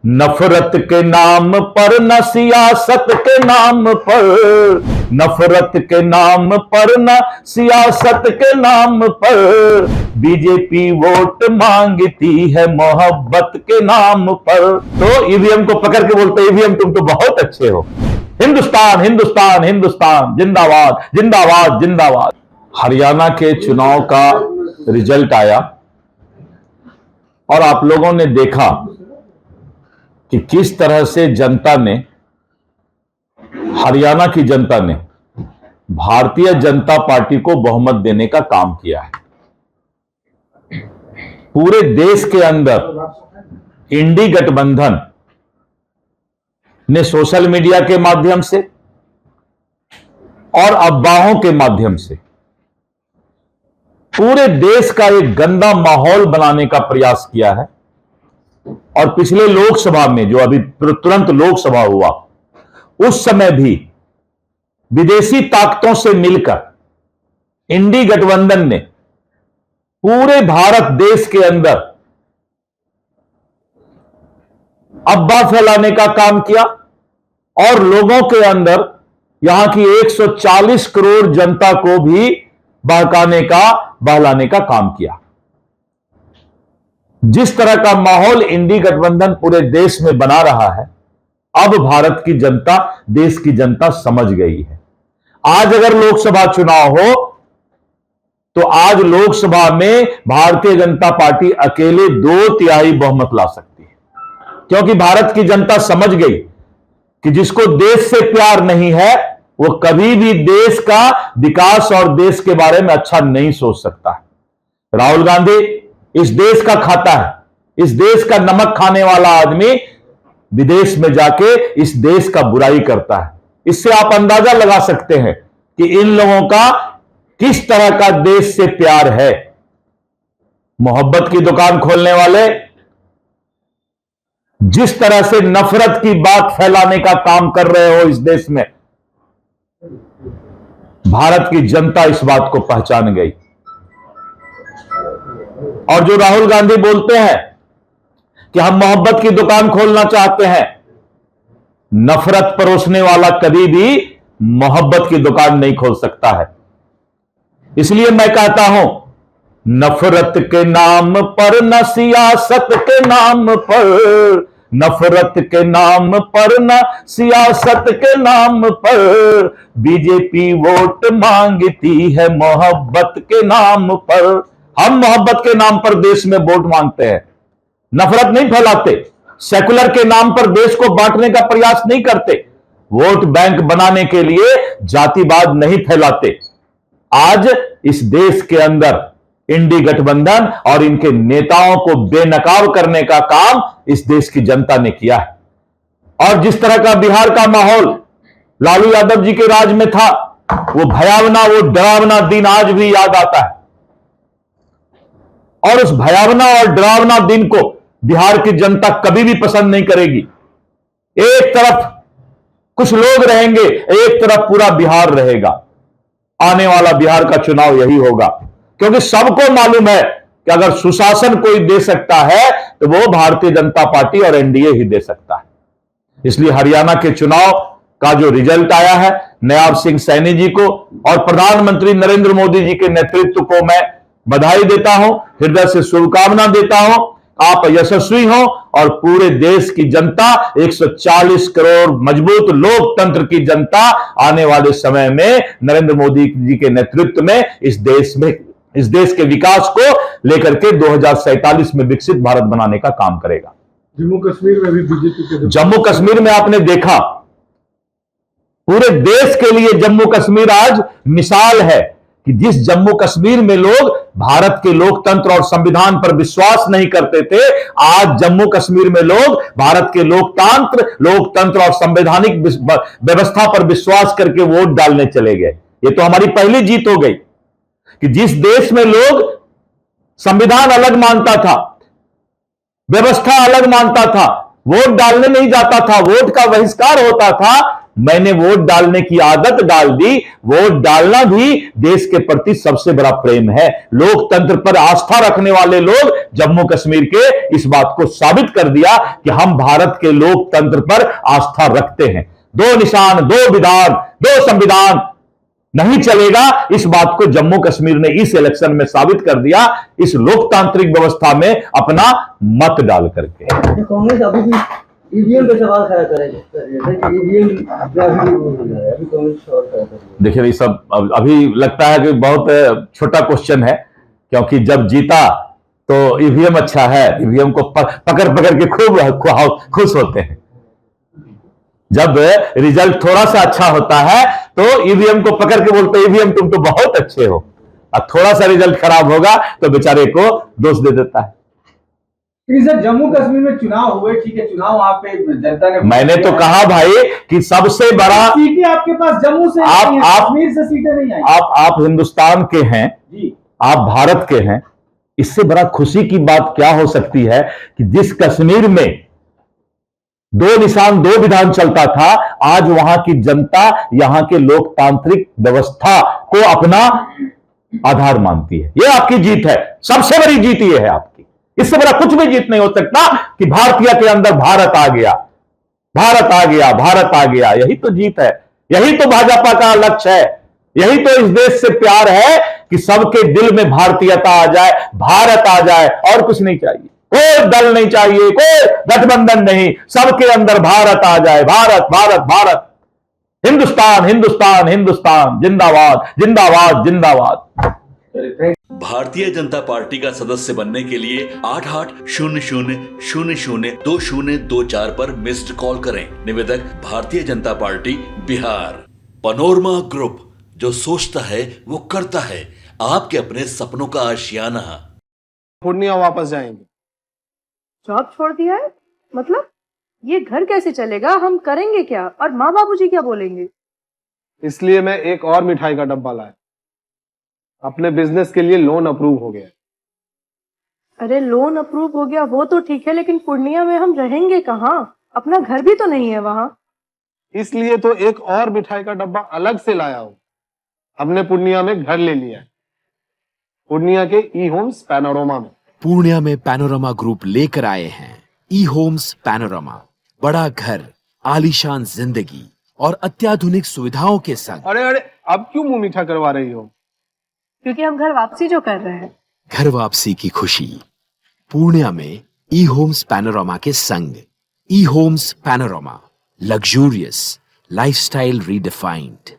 नफरत के नाम पर न सियासत के नाम पर, नफरत के नाम पर न सियासत के नाम पर बीजेपी वोट मांगती है मोहब्बत के नाम पर। तो ईवीएम को पकड़ के बोलते ईवीएम तुम तो बहुत अच्छे हो, हिंदुस्तान हिंदुस्तान हिंदुस्तान जिंदाबाद जिंदाबाद जिंदाबाद। हरियाणा के चुनाव का रिजल्ट आया और आप लोगों ने देखा कि किस तरह से जनता ने, हरियाणा की जनता ने भारतीय जनता पार्टी को बहुमत देने का काम किया है। पूरे देश के अंदर इंडी गठबंधन ने सोशल मीडिया के माध्यम से और अफवाहों के माध्यम से पूरे देश का एक गंदा माहौल बनाने का प्रयास किया है। और पिछले लोकसभा में, जो अभी तुरंत लोकसभा हुआ, उस समय भी विदेशी ताकतों से मिलकर इंडी गठबंधन ने पूरे भारत देश के अंदर अफवाह फैलाने का काम किया और लोगों के अंदर, यहां की 140 करोड़ जनता को भी बहलाने का काम किया। जिस तरह का माहौल इंडी गठबंधन पूरे देश में बना रहा है, अब भारत की जनता, देश की जनता समझ गई है। आज अगर लोकसभा चुनाव हो तो आज लोकसभा में भारतीय जनता पार्टी अकेले 2/3 बहुमत ला सकती है, क्योंकि भारत की जनता समझ गई कि जिसको देश से प्यार नहीं है वो कभी भी देश का विकास और देश के बारे में अच्छा नहीं सोच सकता है। राहुल गांधी इस देश का खाता है, इस देश का नमक खाने वाला आदमी विदेश में जाके इस देश का बुराई करता है। इससे आप अंदाजा लगा सकते हैं कि इन लोगों का किस तरह का देश से प्यार है। मोहब्बत की दुकान खोलने वाले जिस तरह से नफरत की बात फैलाने का काम कर रहे हो इस देश में, भारत की जनता इस बात को पहचान गई। और जो राहुल गांधी बोलते हैं कि हम मोहब्बत की दुकान खोलना चाहते हैं, नफरत परोसने वाला कभी भी मोहब्बत की दुकान नहीं खोल सकता है। इसलिए मैं कहता हूं, नफरत के नाम पर न सियासत के नाम पर, नफरत के नाम पर न सियासत के नाम पर बीजेपी वोट मांगती है मोहब्बत के नाम पर। हम मोहब्बत के नाम पर देश में वोट मांगते हैं, नफरत नहीं फैलाते, सेकुलर के नाम पर देश को बांटने का प्रयास नहीं करते, वोट बैंक बनाने के लिए जातिवाद नहीं फैलाते। आज इस देश के अंदर इंडी गठबंधन और इनके नेताओं को बेनकाब करने का काम इस देश की जनता ने किया है। और जिस तरह का बिहार का माहौल लालू यादव जी के राज में था, वो भयावना, वो डरावना दिन आज भी याद आता है। और उस भयावना और डरावना दिन को बिहार की जनता कभी भी पसंद नहीं करेगी। एक तरफ कुछ लोग रहेंगे, एक तरफ पूरा बिहार रहेगा। आने वाला बिहार का चुनाव यही होगा, क्योंकि सबको मालूम है कि अगर सुशासन कोई दे सकता है तो वो भारतीय जनता पार्टी और एनडीए ही दे सकता है। इसलिए हरियाणा के चुनाव का जो रिजल्ट आया है, नयाब सिंह सैनी जी को और प्रधानमंत्री नरेंद्र मोदी जी के नेतृत्व को मैं बधाई देता हूं, हृदय से शुभकामना देता हूं। आप यशस्वी हो और पूरे देश की जनता, 140 करोड़ मजबूत लोकतंत्र की जनता आने वाले समय में नरेंद्र मोदी जी के नेतृत्व में इस देश के विकास को लेकर के 2047 में विकसित भारत बनाने का काम करेगा। जम्मू कश्मीर में भी बीजेपी के, जम्मू कश्मीर में आपने देखा, पूरे देश के लिए जम्मू कश्मीर आज मिसाल है कि जिस जम्मू कश्मीर में लोग भारत के लोकतंत्र और संविधान पर विश्वास नहीं करते थे, आज जम्मू कश्मीर में लोग भारत के लोकतंत्र और संवैधानिक व्यवस्था पर विश्वास करके वोट डालने चले गए। ये तो हमारी पहली जीत हो गई कि जिस देश में लोग संविधान अलग मानता था, व्यवस्था अलग मानता था, वोट डालने नहीं जाता था, वोट का बहिष्कार होता था, मैंने वोट डालने की आदत डाल दी। वोट डालना भी देश के प्रति सबसे बड़ा प्रेम है। लोकतंत्र पर आस्था रखने वाले लोग जम्मू कश्मीर के इस बात को साबित कर दिया कि हम भारत के लोकतंत्र पर आस्था रखते हैं। दो निशान, दो विधान, दो संविधान नहीं चलेगा, इस बात को जम्मू कश्मीर ने इस इलेक्शन में साबित कर दिया, इस लोकतांत्रिक व्यवस्था में अपना मत डाल करके। कांग्रेस अभी भी ईवीएम पे सवाल खड़ा करेगी, ईवीएम अभी कांग्रेस सवाल खड़ा करेगी। देखिए ये सब अभी लगता है कि बहुत छोटा क्वेश्चन है, क्योंकि जब जीता तो ईवीएम अच्छा है, ईवीएम को पकड़ पकड़ के खूब खुश होते हैं। जब रिजल्ट थोड़ा सा अच्छा होता है तो ईवीएम को पकड़ के बोलते हैं ईवीएम तुम तो बहुत अच्छे हो, और थोड़ा सा रिजल्ट खराब होगा तो बेचारे को दोष दे देता है। सर जम्मू कश्मीर में चुनाव हुए, ठीक है, चुनाव वहां पे जनता ने, मैंने तो कहा भाई कि सबसे बड़ा, सीटें आपके पास जम्मू से नहीं है, कश्मीर से सीटें नहीं आई। आप हिंदुस्तान के हैं जी, आप भारत के हैं, इससे बड़ा खुशी की बात क्या हो सकती है कि जिस कश्मीर में दो निशान दो विधान चलता था, आज वहां की जनता यहां के लोकतांत्रिक व्यवस्था को अपना आधार मानती है। यह आपकी जीत है, सबसे बड़ी जीत यह है आपकी। इससे बड़ा कुछ भी जीत नहीं हो सकता कि भारतीय के अंदर भारत आ गया, भारत आ गया, भारत आ गया। यही तो जीत है, यही तो भाजपा का लक्ष्य है, यही तो इस देश से प्यार है कि सबके दिल में भारतीयता आ जाए, भारत आ जाए, और कुछ नहीं चाहिए। कोई दल नहीं चाहिए, कोई गठबंधन नहीं, सबके अंदर भारत आ जाए। भारत भारत भारत, हिंदुस्तान हिंदुस्तान हिंदुस्तान, जिंदाबाद जिंदाबाद जिंदाबाद। भारतीय जनता पार्टी का सदस्य बनने के लिए 8800002024 पर मिस्ड कॉल करें। निवेदक Bharatiya Janata party Bihar. Panorama group, जो सोचता है वो करता है। आपके अपने सपनों का आशियाना। पूर्णिया वापस जाएंगे। जॉब छोड़ दिया है? मतलब ये घर कैसे चलेगा? हम करेंगे क्या? और माँ बाबूजी क्या बोलेंगे? इसलिए मैं एक और मिठाई का डब्बा लाया। अपने बिजनेस के लिए लोन अप्रूव हो गया। अरे लोन अप्रूव हो गया वो तो ठीक है, लेकिन पूर्णिया में हम रहेंगे कहाँ? अपना घर भी तो नहीं है वहाँ। इसलिए तो एक और मिठाई का डब्बा अलग से लाया हूं। हमने पूर्णिया में घर ले लिया है, पूर्णिया के ई होम्स पैनोरमा में। पूर्णिया में पैनोरमा ग्रुप लेकर आए हैं ई होम्स पैनोरमा। बड़ा घर, आलीशान जिंदगी और अत्याधुनिक सुविधाओं के संग। अरे अरे, अब क्यों मुंह मीठा करवा रही हो? क्योंकि हम घर वापसी जो कर रहे हैं। घर वापसी की खुशी पूर्णिया में ई होम्स पैनोरमा के संग। ई Homes Panorama, luxurious lifestyle redefined.